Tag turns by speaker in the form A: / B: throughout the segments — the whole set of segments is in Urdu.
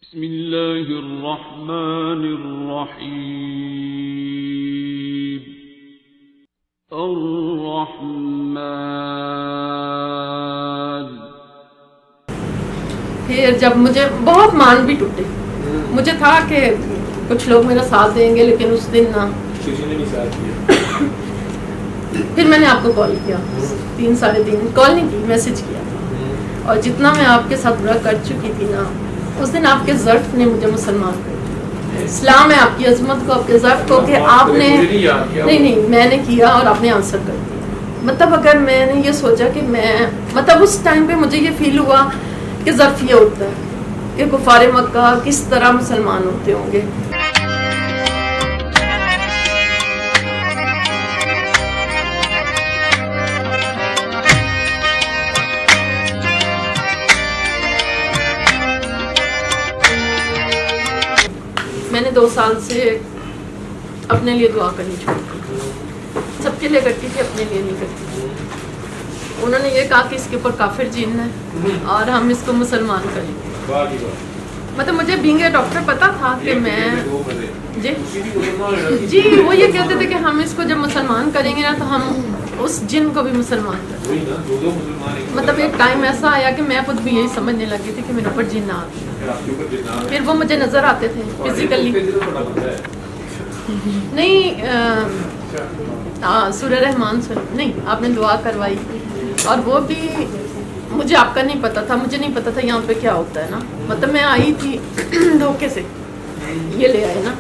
A: بسم اللہ الرحمن الرحیم الرحمن.
B: پھر جب مجھے بہت مان بھی ٹوٹے، مجھے تھا کہ کچھ لوگ میرا ساتھ دیں گے، لیکن اس دن نہ. پھر میں نے آپ کو کال کیا 3 ساڑھے 3 کال نہیں کی، میسج کیا. اور جتنا میں آپ کے ساتھ برا کر چکی تھی نا، اس دن آپ کے ظرف نے مجھے مسلمان کر دیا. اسلام ہے آپ کی عظمت کو، آپ کے ظرف کو کہ آپ نے نہیں میں نے کیا اور آپ نے آنسر کر دیا. مطلب اگر میں نے یہ سوچا کہ میں مطلب اس ٹائم پہ مجھے یہ فیل ہوا کہ ظرف یہ ہوتا ہے کہ کفار مکہ کس طرح مسلمان ہوتے ہوں گے. میں نے 2 سال سے اپنے لیے دعا کرنی چھوڑ دی. سب کے لیے کرتی تھی، اپنے لیے نہیں کرتی تھی. انہوں نے یہ کہا کہ اس کے اوپر کافر جین ہے اور ہم اس کو مسلمان کریں گے. مطلب مجھے بینگ اے ڈاکٹر پتا تھا کہ میں جی وہ یہ کہتے تھے کہ ہم اس کو جب مسلمان کریں گے نا تو ہم اس جن کو بھی مسلمان کریں گے. مطلب ایک ٹائم ایسا آیا کہ میں خود بھی یہی سمجھنے لگی تھی کہ میرے اوپر جن آتے ہیں. پھر وہ مجھے نظر آتے تھے فزیکلی. نہیں سورہ رحمان نہیں آپ نے دعا کروائی اور وہ بھی مجھے آپ کا نہیں پتا تھا. مجھے نہیں پتا تھا یہاں پہ کیا ہوتا ہے نا. مطلب میں آئی تھی دھوکے سے، یہ لے آئے نا.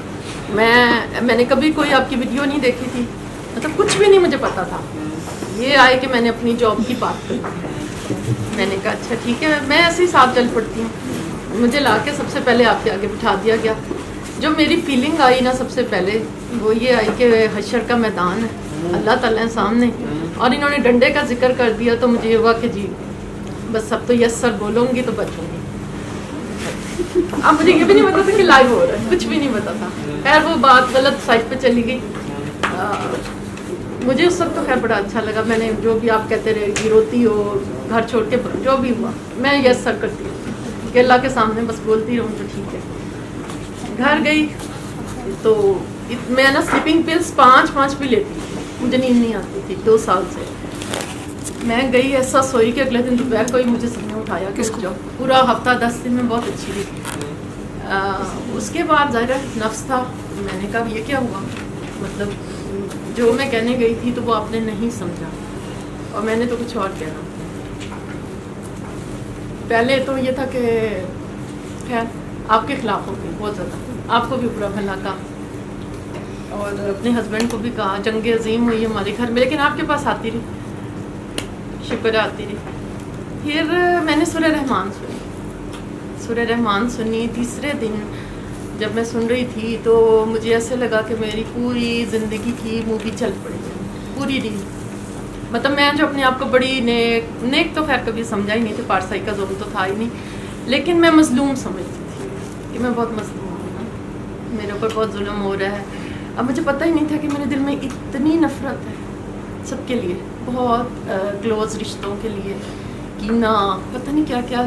B: میں نے کبھی کوئی آپ کی ویڈیو نہیں دیکھی تھی، مطلب کچھ بھی نہیں مجھے پتا تھا. یہ آئے کہ میں نے اپنی جاب کی بات کی. میں نے کہا اچھا ٹھیک ہے، میں ایسے ہی ساتھ چل پڑتی ہوں. مجھے لا کے سب سے پہلے آپ کے آگے بٹھا دیا گیا. جو میری فیلنگ آئی نا سب سے پہلے وہ یہ آئی کہ حشر کا میدان ہے، اللہ تعالیٰ ہے سامنے اور انہوں نے ڈنڈے کا ذکر کر دیا. تو مجھے یہ ہوا کہ جی بس اب تو یس سر بولوں گی تو بچوں گی. اب مجھے یہ بھی نہیں پتا تھا کہ لائیو ہو رہا ہے، کچھ بھی نہیں پتا تھا. خیر وہ بات غلط سائٹ پہ چلی گئی. مجھے اس وقت تو خیر بڑا اچھا لگا. میں نے جو بھی آپ کہتے رہے کہ روتی ہو گھر چھوڑ کے، جو بھی ہوا میں یس سر کرتی ہوں کہ اللہ کے سامنے بس بولتی رہوں تو ٹھیک ہے. گھر گئی تو میں نا سلیپنگ پلس 5 بھی لیتی تھی، مجھے نیند نہیں آتی تھی 2 سال سے. میں گئی ایسا سوئی کہ اگلے دن دوپہر کو ہی مجھے سب نے اٹھایا کہ جو پورا ہفتہ 10 دن میں بہت اچھی رہی. اس کے بعد ظاہر نفس تھا. میں نے کہا یہ کیا ہوا، مطلب جو میں کہنے گئی تھی تو وہ آپ نے نہیں سمجھا اور میں نے تو کچھ اور کہنا. پہلے تو یہ تھا کہ خیر آپ کے خلاف ہو گئی بہت زیادہ، آپ کو بھی برا بھلا کہا اور اپنے ہسبینڈ کو بھی کہا. جنگ عظیم ہوئی ہمارے گھر میں، لیکن آپ کے پاس آتی رہی، شکر آتی رہی. پھر میں نے سورہ رحمان سنی. تیسرے دن جب میں سن رہی تھی تو مجھے ایسے لگا کہ میری پوری زندگی کی مووی چل پڑی پوری ریل. مطلب میں جو اپنے آپ کو بڑی نیک تو خیر کبھی سمجھا ہی نہیں تھی، پارسائی کا ظلم تو تھا ہی نہیں، لیکن میں مظلوم سمجھتی تھی کہ میں بہت مظلوم ہوں، میرے اوپر بہت ظلم ہو رہا ہے. اب مجھے پتہ ہی نہیں تھا کہ میرے دل میں اتنی نفرت ہے سب کے لیے، بہت کلوز رشتوں کے لیے، کینہ، پتہ نہیں کیا کیا.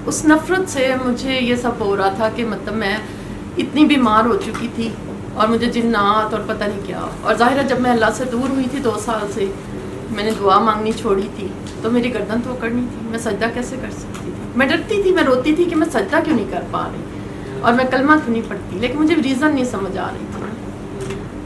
B: اس نفرت سے مجھے یہ سب ہو رہا تھا کہ مطلب میں اتنی بیمار ہو چکی تھی اور مجھے جنات اور پتہ نہیں کیا. اور ظاہر ہے جب میں اللہ سے دور ہوئی تھی 2 سال سے، میں نے دعا مانگنی چھوڑی تھی تو میری گردن تو کرنی تھی. میں سجدہ کیسے کر سکتی تھی؟ میں ڈرتی تھی، میں روتی تھی کہ میں سجدہ کیوں نہیں کر پا رہی اور میں کلمہ کیوں نہیں پڑھتی، لیکن مجھے ریزن نہیں سمجھ آ رہی تھی.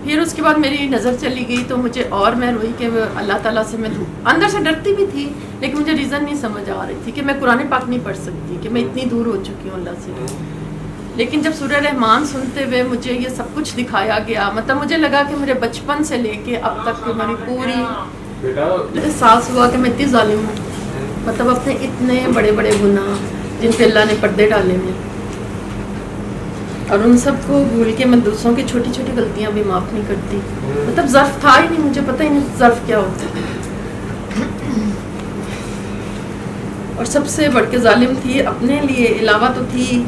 B: پھر اس کے بعد میری نظر چلی گئی تو مجھے اور میں روئی کہ اللہ تعالیٰ سے میں اندر سے ڈرتی بھی تھی، لیکن مجھے ریزن نہیں سمجھ آ رہی تھی کہ میں قرآن پاک نہیں پڑھ سکتی، کہ میں اتنی دور ہو چکی ہوں اللہ سے. لیکن جب سورہ رحمان سنتے ہوئے مجھے یہ سب کچھ دکھایا گیا، مطلب مجھے لگا کہ میرے بچپن سے لے کے اب تک کہ میری پوری احساس ہوا کہ میں اتنی ظالم ہوں. مطلب اپنے اتنے بڑے بڑے گناہ جن پہ اللہ نے پردے ڈالے ہیں اور ان سب کو بھول کے میں دوسروں کی چھوٹی چھوٹی غلطیاں بھی معاف نہیں کرتی. مطلب ظرف تھا ہی نہیں، مجھے پتہ ہی نہیں ظرف کیا ہوتا ہے. اور سب سے بڑھ کے ظالم تھی اپنے لیے، علاوہ تو تھی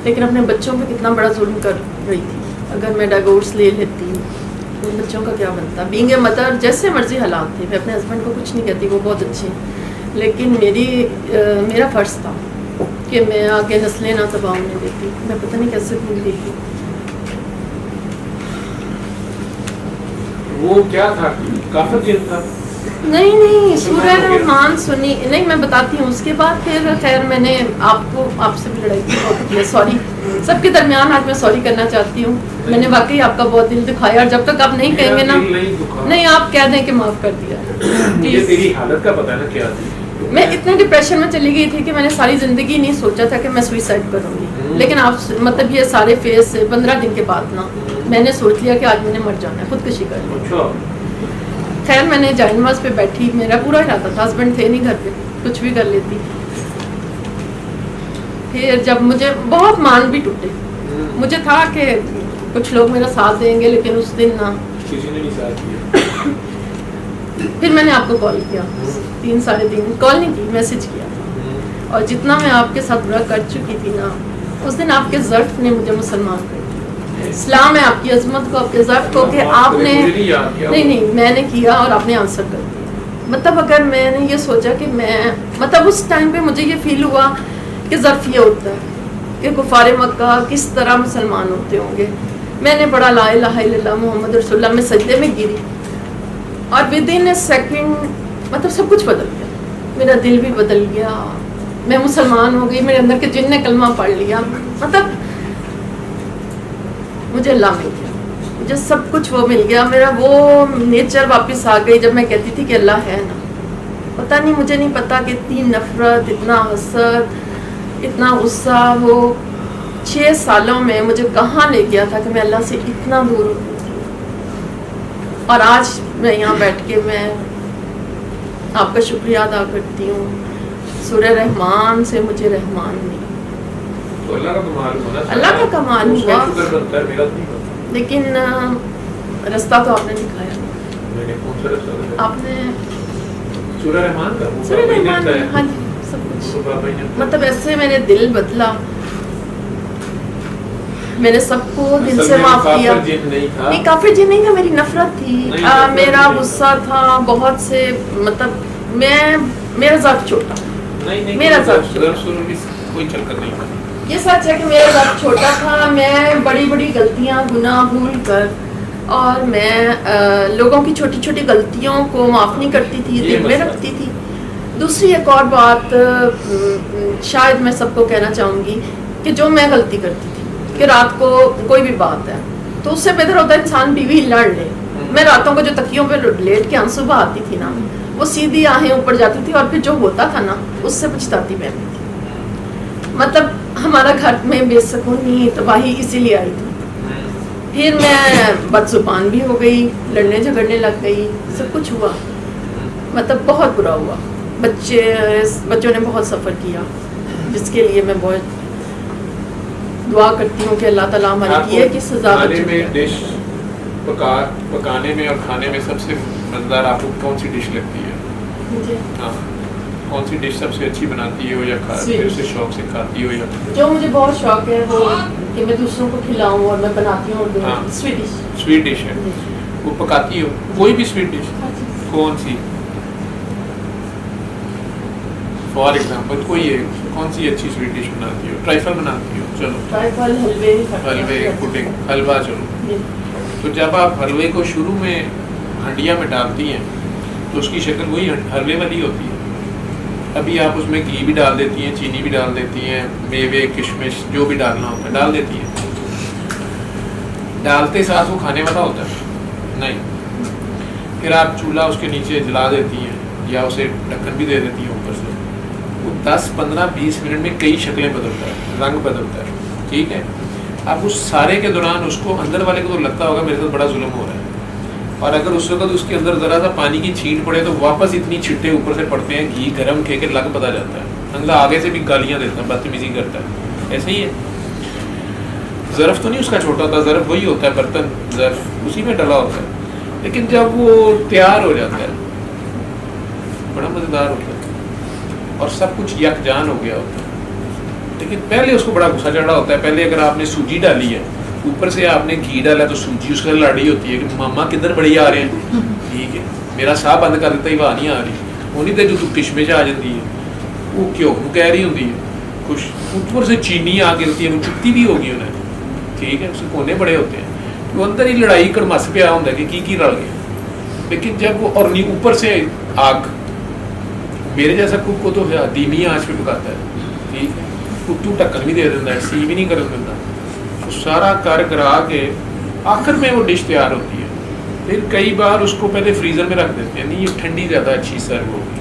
B: لیکن اپنے بچوں پہ کتنا بڑا ظلم کر رہی تھی. اگر میں ڈائیورس لے لیتی تو بچوں کا کیا بنتا. بینگ اے مدر جیسے مرضی حالات تھے، میں اپنے ہسبینڈ کو کچھ نہیں کہتی، وہ بہت اچھے ہیں، لیکن میرا فرض تھا کہ میں آگے نسلیں نہ تباہ ہونے دیتی. میں پتہ نہیں کیسے بھول گئی تھی.
C: وہ کیا تھا؟ کافر جن تھا؟
B: نہیں سورہ رحمان سنی نہیں، میں بتاتی ہوں. اس کے بعد پھر خیر میں نے آپ سے بھی لڑائی کی. سوری سب کے درمیان آج میں سوری کرنا چاہتی ہوں. میں نے واقعی آپ کا بہت دل دکھایا، اور جب تک آپ نہیں کہیں گے نا، نہیں آپ کہہ دیں کہ معاف کر دیا.
C: مجھے تیری حالت کا پتہ ہے نا کیا تھی.
B: میں اتنے ڈپریشن میں چلی گئی تھی کہ میں نے ساری زندگی نہیں سوچا تھا کہ میں سوئسائڈ کروں گی. لیکن آپ مطلب یہ سارے فیز سے 15 دن کے بعد نا میں نے سوچ لیا کہ آج میں نے مر جانا ہے، خودکشی کر لی. خیر میں نے جائے نماز پہ بیٹھی، میرا پورا ارادہ تھا، ہسبینڈ تھے نہیں گھر پہ، کچھ بھی کر لیتی. پھر جب مجھے بہت مان بھی ٹوٹے، مجھے تھا کہ کچھ لوگ میرا ساتھ دیں گے، لیکن اس دن نا
C: کسی نے نہیں ساتھ دیا.
B: پھر میں نے آپ کو کال کیا 3 ساڑھے 3، کال نہیں کی، میسج کیا. اور جتنا میں آپ کے ساتھ برا کر چکی تھی نا، اس دن آپ کے ظرف نے مجھے مسلمان کر دیا. اسلام ہے آپ کی عظمت کو، آپ کے ظرف کو کہ آپ نے نہیں میں نے کیا اور آپ نے آنسر کر دیا. مطلب اگر میں نے یہ سوچا کہ میں مطلب اس ٹائم پہ مجھے یہ فیل ہوا کہ ظرف یہ ہوتا ہے کہ کفار مکہ کس طرح مسلمان ہوتے ہوں گے. میں نے پڑھا لا الہ الا اللہ محمد رسول اللہ، میں سجدے میں گری اور ودن اے سیکنڈ مطلب سب کچھ بدل گیا. میرا دل بھی بدل گیا، میں مسلمان ہو گئی، میرے اندر کے جن نے کلمہ پڑھ لیا. مطلب مجھے اللہ مل گیا، مجھے سب کچھ وہ مل گیا. میرا وہ نیچر واپس آ گئی جب میں کہتی تھی کہ اللہ ہے نا. پتہ نہیں، مجھے نہیں پتا کہ اتنی نفرت، اتنا حسد، اتنا غصہ وہ 6 سالوں میں مجھے کہاں لے گیا تھا کہ میں اللہ سے اتنا دور ہو گئی تھی. اور آج میں یہاں بیٹھ کے میں آپ کا شکریہ ادا کرتی ہوں. سورہ رحمان سے مجھے رحمان نہیں،
C: تو اللہ کا کمال ہوا.
B: اللہ کا کمال ہوا،
C: شکر کرتا ہے، میرا نہیں کرتا.
B: لیکن رستہ تو آپ نے دکھایا.
C: میں نے کون سا رستہ دکھایا؟
B: آپ نے
C: سورہ رحمان کا.
B: سورہ رحمان میں ہاں جی سب کچھ مطلب ایسے میں نے دل بدلا. میں نے سب کو دل سے معاف کیا. نہیں کافر جن نہیں تھا، میری نفرت تھی، میرا غصہ تھا بہت سے. مطلب میرا ذات چھوٹا، میرا ذات
C: کوئی چل کر نہیں تھا.
B: یہ سچ ہے کہ میرا ذات چھوٹا تھا. میں بڑی بڑی غلطیاں گناہ بھول کر اور میں لوگوں کی چھوٹی چھوٹی غلطیوں کو معاف نہیں کرتی تھی، دل میں رکھتی تھی. دوسری ایک اور بات شاید میں سب کو کہنا چاہوں گی کہ جو میں غلطی کرتی تھی کہ رات کو کوئی بھی بات ہے تو اس سے بہتر ہوتا ہے انسان بیوی لڑ لے. میں راتوں کو جو تکیوں پہ لیٹ کے آنسو بہاتی تھی نا، وہ سیدھی آہیں اوپر جاتی تھی اور پھر جو ہوتا تھا نا اس سے پچھتاتی میں تھی. مطلب ہمارا گھر میں بے سکونی تباہی اسی لیے آئی تھی. پھر میں بد زبان بھی ہو گئی، لڑنے جھگڑنے لگ گئی، سب کچھ ہوا. مطلب بہت برا ہوا. بچوں نے بہت سفر کیا، جس کے لیے میں بہت دعا کرتی ہوں کہ اللہ تعالیٰ ہماری کیے کی سزا.
C: کھانے میں ڈش پکانے میں اور کھانے میں سب سے مزیدار آپ کو کون سی ڈش لگتی ہے؟
B: مجھے
C: ہاں کون سی ڈش سب سے اچھی بناتی ہو یا پھر سے شوق سے کھاتی ہو؟ یا
B: جو مجھے بہت شوق ہے وہ کہ میں دوسروں کو کھلاؤں اور میں بناتی ہوں.
C: سویٹ ڈش ہے وہ پکاتی ہو؟ کوئی بھی سویٹ ڈش کون سی؟ فار ایگزامپل کوئی کون سی اچھی سویٹ ڈش بناتی ہو؟ ٹرائفل بناتی ہو؟ چلو
B: ٹرائفل،
C: حلوے، پڈنگ، حلوہ. چلو تو جب آپ حلوے کو شروع میں ہنڈیا میں ڈالتی ہیں تو اس کی شکل وہی حلوے والی ہوتی ہے. ابھی آپ اس میں گھی بھی ڈال دیتی ہیں، چینی بھی ڈال دیتی ہیں، میوے کشمش جو بھی ڈالنا ہوتا ہے ڈال دیتی ہیں. ڈالتے ساتھ وہ کھانے والا ہوتا ہے نہیں. پھر آپ چولہا اس کے نیچے جلا دیتی ہیں یا اسے ڈھکن بھی دے دیتی ہیں اوپر سے. وہ 10 15 20 منٹ میں کئی شکلیں بدلتا ہے، رنگ بدلتا ہے. ٹھیک ہے، اب اس سارے کے دوران اس کو اندر والے کو تو لگتا ہوگا میرے ساتھ بڑا ظلم ہو رہا ہے. اور اگر اس وقت اس کے اندر ذرا سا پانی کی چھینٹ پڑے تو واپس اتنی چھٹے اوپر سے پڑتے ہیں، گھی گرم کھے کے لگ پتا جاتا ہے. اگلا آگے سے بھی گالیاں دیتا ہے، بدتمیزی کرتا ہے. ایسے ہی ہے. ظرف تو نہیں اس کا چھوٹا ہوتا، ظرف وہی ہوتا ہے، برتن ظرف اسی میں ڈلا ہوتا ہے. لیکن جب وہ تیار ہو جاتا ہے بڑا مزیدار ہوتا ہے اور سب کچھ یکجان ہو گیا ہوتا ہے. لیکن پہلے اس کو بڑا غصہ چڑھا ہوتا ہے. پہلے اگر آپ نے سوجی ڈالی ہے، اوپر سے آپ نے گھی ڈالا تو سوجی اس کا لڑی ہوتی ہے کہ ماما کدھر بڑی آ رہے ہیں. ٹھیک ہے، میرا ساہ بند کر دیتا ہی وہ نہیں آ رہی. وہ نہیں تو جو کشمش آ جاتی ہے وہ کیوں کہہ رہی ہوتی ہے. خوش, اوپر سے چینی آ گرتی ہے, وہ چپتی بھی ہوگی انہیں, ٹھیک ہے, اس کے کونے بڑے ہوتے ہیں, وہ اندر ہی لڑائی کڑمس پہ ہوتا ہے کہ کی رل گیا. لیکن جب وہ اور اوپر سے آگ, میرے جیسا کوک کو تو دھیمی آنچ پہ پکاتا ہے, ٹھیک ہے, اتو ڈھکن بھی دے دیتا ہے, سی بھی نہیں کر دیتا, تو سارا کر کرا کے آخر میں وہ ڈش تیار ہوتی ہے. پھر کئی بار اس کو پہلے فریزر میں رکھ دیتے ہیں, نہیں یہ ٹھنڈی زیادہ اچھی سرو ہوگی,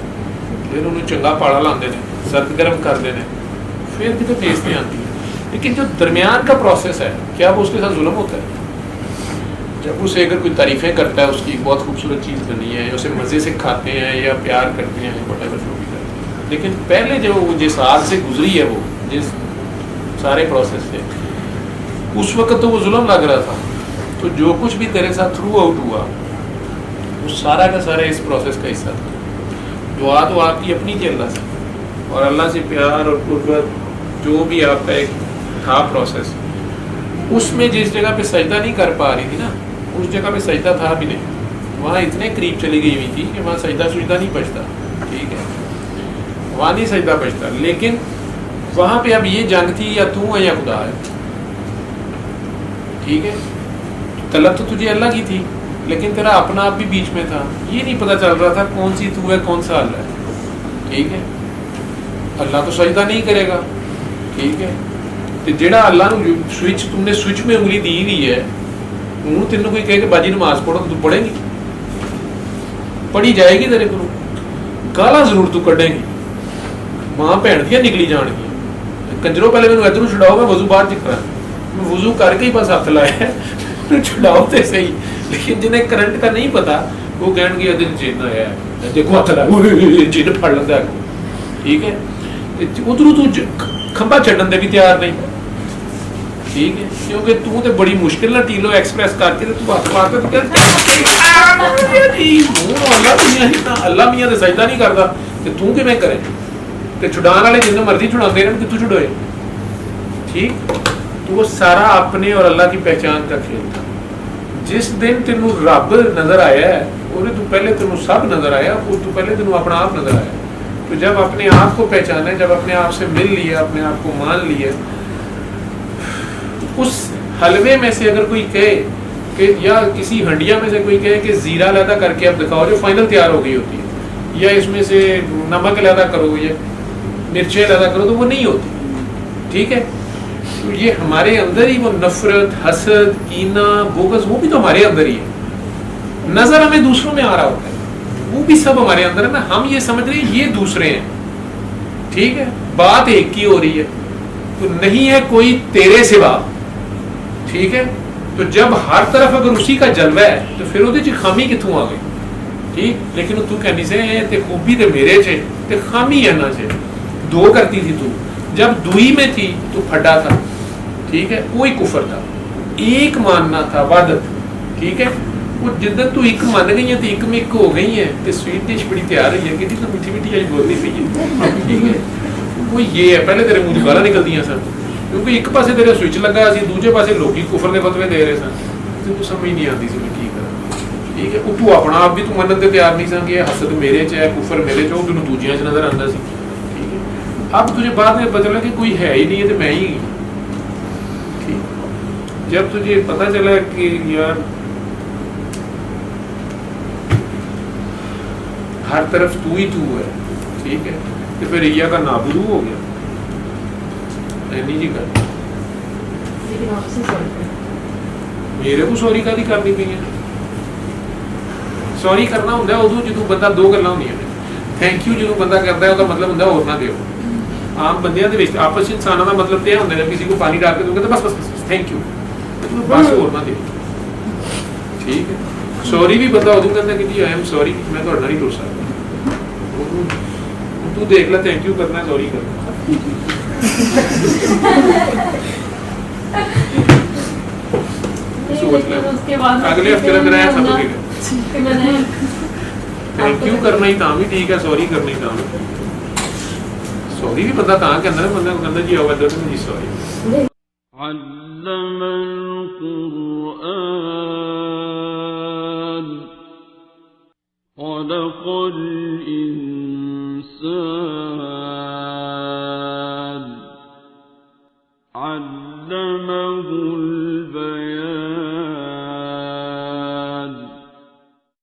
C: پھر انہوں چنگا پاڑا لاتے ہیں, سرد گرم کر دینے, پھر بھی تو ٹیسٹ نہیں آتی ہے. لیکن جو درمیان کا پروسیس ہے, کیا وہ اس کے ساتھ ظلم ہوتا ہے؟ جب اسے اگر کوئی تعریفیں کرتا ہے اس کی بہت خوبصورت چیز بنی ہے, اسے مزے سے کھاتے ہیں یا پیار کرتے ہیں, وٹ ایور جو بھی کرتے ہیں, لیکن پہلے جو وہ جس آگ سے گزری ہے, وہ جس سارے پروسیس سے, اس وقت تو وہ ظلم لگ رہا تھا. تو جو کچھ بھی تیرے ساتھ تھرو آؤٹ ہوا, وہ سارا کا سارا اس پروسیس کا حصہ تھا. دعا تو آپ کی اپنی تھی اللہ سے, اور اللہ سے پیار اور قربت جو بھی آپ کا ایک تھا پروسیس, اس میں جس جگہ پہ سجدہ نہیں کر پا رہی تھی نا, اس جگہ پہ سجدہ تھا بھی نہیں, وہاں اتنے قریب چلی گئی ہوئی تھی کہ وہاں سجدہ نہیں بچتا, ٹھیک ہے, وہاں نہیں سجدہ بچتا. لیکن وہاں پہ اب یہ جنگ تھی, یا تو ہے یا خدا ہے, ٹھیک ہے. طلب تو تجھے اللہ کی تھی, لیکن تیرا اپنا آپ بھی بیچ میں تھا, یہ نہیں پتہ چل رہا تھا کون سی تو ہے کون سا اللہ ہے, ٹھیک ہے. اللہ تو سجدہ نہیں کرے گا, ٹھیک ہے, تو جہاں اللہ نے سوئچ تم نے سوئچ میں انگلی دی ہوئی ہے, انہوں تین کوئی کہے کہ باجی نماز پڑھو, تو پڑھے گی, پڑھی جائے گی تیرے کو, گالا ضرور تو کڈے گی, ماں بھن دیا نکلی جان گی, کنجروں پہلے میرے ادھر چھڑاؤ, میں وضو باہر چکا, میں وضو کر کے ہی بس ہاتھ لایا ہے, چھڑاؤ تو صحیح. لیکن جنہیں کرنٹ کا نہیں پتا, وہ کہن گے دن جن آیا ہے, دیکھو ہاتھ لایا جن پھڑ لینا ہے, ٹھیک ہے. ادھر تو کھمبا چڑھن دے بھی تیار نہیں, ٹھیک ہے, کیونکہ تو تے بڑی مشکل نہ ٹیلو ایکسپریس کر کے تو ہاتھ مار کے اللہ میاں تے سجدہ نہیں کرتا, تے تو کیویں کرے, تے چھڈان والے جن مرضی چھڑاندے رہن, کتوں چھڑوئے, ٹھیک. تو وہ سارا اپنے اور اللہ کی پہچان کا کھیل تھا. جس دن تینوں رب نظر آیا ہے, اور تو پہلے تینوں سب نظر آیا, اور تو پہلے تینوں اپنا آپ نظر آیا. تو جب اپنے آپ کو پہچانا, جب اپنے آپ سے مل لیا, اپنے آپ کو مان لیا, اس حلوے میں سے اگر کوئی کہے کہ, یا کسی ہنڈیا میں سے کوئی کہے کہ زیرہ علیحدہ کر کے اب دکھاؤ, جو فائنل تیار ہو گئی ہوتی ہے, یا اس میں سے نمک علیحدہ کرو یا مرچیں علیحدہ کرو, تو وہ نہیں ہوتی, ٹھیک ہے. تو یہ ہمارے اندر ہی وہ نفرت, حسد, کینہ, بغض, وہ بھی تو ہمارے اندر ہی ہے. نظر ہمیں دوسروں میں آ رہا ہوتا ہے, وہ بھی سب ہمارے اندر ہے نا, ہم یہ سمجھ رہے ہیں یہ دوسرے ہیں, ٹھیک ہے. بات ایک کی ہو رہی ہے, تو نہیں ہے کوئی تیرے سوا, ٹھیک ہے. تو جب ہر طرف اگر اسی کا جلوہ ہے, تو پھر وہ خامی کتوں آ گئی, ٹھیک. لیکن تو کہنی سے تے خوبی تے میرے چھے, تے خامی ہے نا چھے, دو کرتی تھی تو. جب دوئی میں تھی تو پھڈا تھا, ٹھیک ہے, کوئی کفر تھا, ایک ماننا تھا وعدت, ٹھیک ہے. وہ جدن تو ایک مان گئی ہیں, تو ایک میں ایک ہو گئی ہیں, تو سویٹ ڈش بڑی تیار ہے, کہ تو میٹھی میٹھی آج بولنی پی ہے, ٹھیک ہے. وہ یہ ہے, پہلے تیرے منہ گالاں نکلتی ہیں سن, کیونکہ ایک پاسے تیرے سوئچ لگا سی, دوسرے پاسے لوکی کفر کے فتوے دے رہے سن, تو سمجھ نہیں آتی سی میں کی کرا, ٹھیک ہے. تو اپنا آپ بھی تو منن تے تیار نہیں سن کہ حسد میرے چ ہے, کفر میرے چ, تینوں دوجیاں چ نظر آندا سی, ٹھیک ہے. اب تجھے بعد میں پتہ چلا کہ کوئی ہے ہی نہیں ہے, تو میں ہی, ٹھیک. جب تجھے پتہ چلا کہ یار ہر طرف تو ہی تو ہے, ٹھیک ہے, تو پھر ریا کا نابودو ہو گیا. اینی جی کر میرے کو سوری کا کرنی پی ہے. سوری کرنا ہوتا ہے ادو جدو بندہ دو گلاں ہوندیاں نے. تھینک یو جدو بندہ کرتا ہے, وہ مطلب ہوتا ہے اور نہ دیو. عام بندیاں دے وچ آپس انساناں دا مطلب تے ہوندا ہے, کسی کو پانی ڈال کے دو گے تو بس بس بس تھینک یو, بس اور نہ دیو, ٹھیک ہے. سوری بھی بندہ ادو کہتا ہے کہ جی آئی ایم سوری, میں تہاڈے نال نہیں ٹر سکدا. تو دیکھ لے, تھینک یو کرنا ہے, سوری کرنا. اگلے ہفتے کا میرا سب تھینک یو کرنا ہی تاں بھی ٹھیک ہے, سوری کرنا ہی تاں بھی. سوری بھی بندہ تاں کہندا ہے, بندہ کہندا جی آؤ ادھر جی سوری.
A: علم القرآن خلق الإنسان علمه البيان